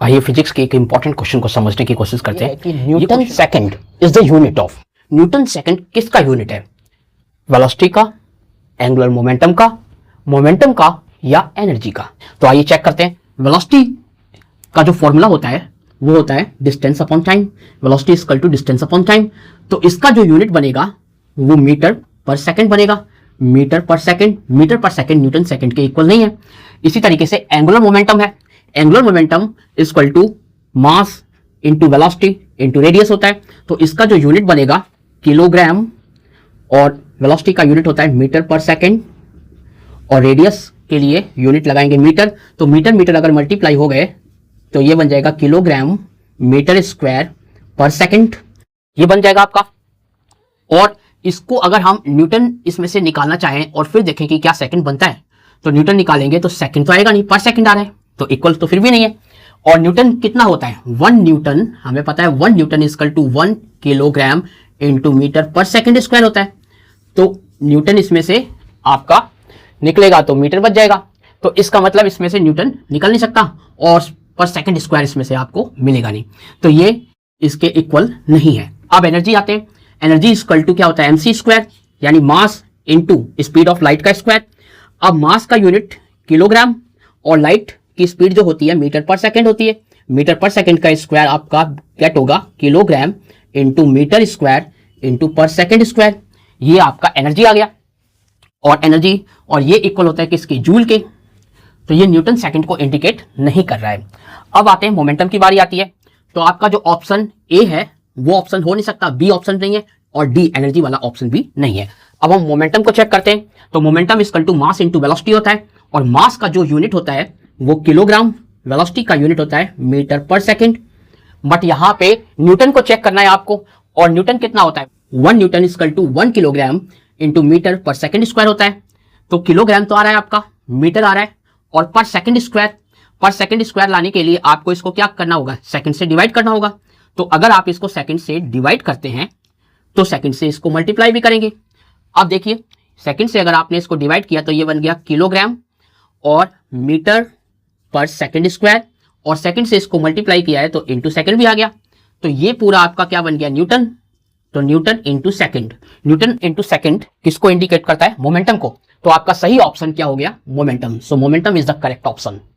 आइए फिजिक्स के एक इंपॉर्टेंट क्वेश्चन को समझने की कोशिश करते हैं कि Newton second is the unit of. Newton second किसका यूनिट है? वेलोसिटी का, एंगुलर मोमेंटम का या एनर्जी का? तो आइए चेक करते हैं। वेलोसिटी का जो फॉर्मूला होता है वो होता है distance upon time. Velocity is equal to distance upon time. तो इसका जो यूनिट बनेगा वो मीटर पर सेकंड बनेगा। मीटर पर सेकंड न्यूटन सेकंड के इक्वल नहीं है। इसी तरीके से एंगुलर मोमेंटम है। Angular momentum is equal to mass into velocity into radius होता है। तो इसका जो यूनिट बनेगा किलोग्राम, और वेलोसिटी का यूनिट होता है मीटर पर सेकंड, और रेडियस के लिए यूनिट लगाएंगे मीटर। तो मीटर अगर मल्टीप्लाई हो गए तो ये बन जाएगा किलोग्राम मीटर स्क्वायर पर सेकंड, ये बन जाएगा आपका। और इसको अगर हम न्यूटन इसमें से निकालना चाहें और फिर देखें कि क्या सेकंड बनता है, तो न्यूटन निकालेंगे तो सेकंड तो आएगा नहीं, पर सेकंड आ रहा है, तो इक्वल तो फिर भी नहीं है। और न्यूटन कितना होता है? 1 न्यूटन, हमें पता है 1 newton equal to 1 kilogram into metre पर सेकंड स्क्वायर होता है। तो न्यूटन इसमें से आपका निकलेगा तो मीटर बच जाएगा। तो इसका मतलब इसमें से न्यूटन निकल नहीं सकता, और पर सेकंड स्क्वायर इसमें से आपको मिलेगा नहीं, तो ये इसके इक्वल नहीं है। अब एनर्जी आते हैं। एनर्जी इक्वल टू क्या होता है? mc स्क्वायर, यानी mass into speed of light का स्क्वायर। अब मास का यूनिट किलोग्राम और लाइट की स्पीड जो होती है मीटर पर सेकंड होती है। मीटर पर सेकंड का स्क्वायर आपका गेट होगा kilogram into metre square into पर सेकंड स्क्वायर। ये आपका एनर्जी आ गया। और एनर्जी, और ये इक्वल होता है किसकी? जूल के। तो ये न्यूटन सेकंड को इंडिकेट नहीं कर रहा है। अब आते हैं मोमेंटम की बारी आती है। तो आपका जो ऑप्शन ए है वो ऑप्शन हो नहीं सकता, बी ऑप्शन नहीं है, और डी एनर्जी वाला ऑप्शन भी नहीं है। अब हम मोमेंटम को चेक करते हैं। तो momentum equal to mass into velocity होता है, और मास का जो यूनिट होता है वो किलोग्राम, वेलोसिटी का यूनिट होता है मीटर पर सेकंड। बट यहां पे न्यूटन को चेक करना है आपको, और न्यूटन कितना होता है? 1 newton equal to 1 kilogram into metre पर सेकंड स्क्वायर होता है। तो किलोग्राम तो आ रहा है आपका, मीटर आ रहा है, और पर सेकंड स्क्वायर लाने के लिए आपको इसको क्या करना होगा? सेकंड से डिवाइड करना होगा। तो अगर आप इसको सेकंड से डिवाइड करते हैं तो सेकंड से इसको मल्टीप्लाई भी करेंगे। अब देखिए, सेकंड से अगर आपने इसको डिवाइड किया तो ये बन गया किलोग्राम और मीटर पर सेकंड स्क्वायर, और सेकंड से इसको मल्टीप्लाई किया है तो इंटू सेकंड भी आ गया। तो ये पूरा आपका क्या बन गया? न्यूटन। तो Newton into second. Newton into second किसको इंडिकेट करता है? मोमेंटम को। तो आपका सही ऑप्शन क्या हो गया? Momentum. So momentum is the correct option.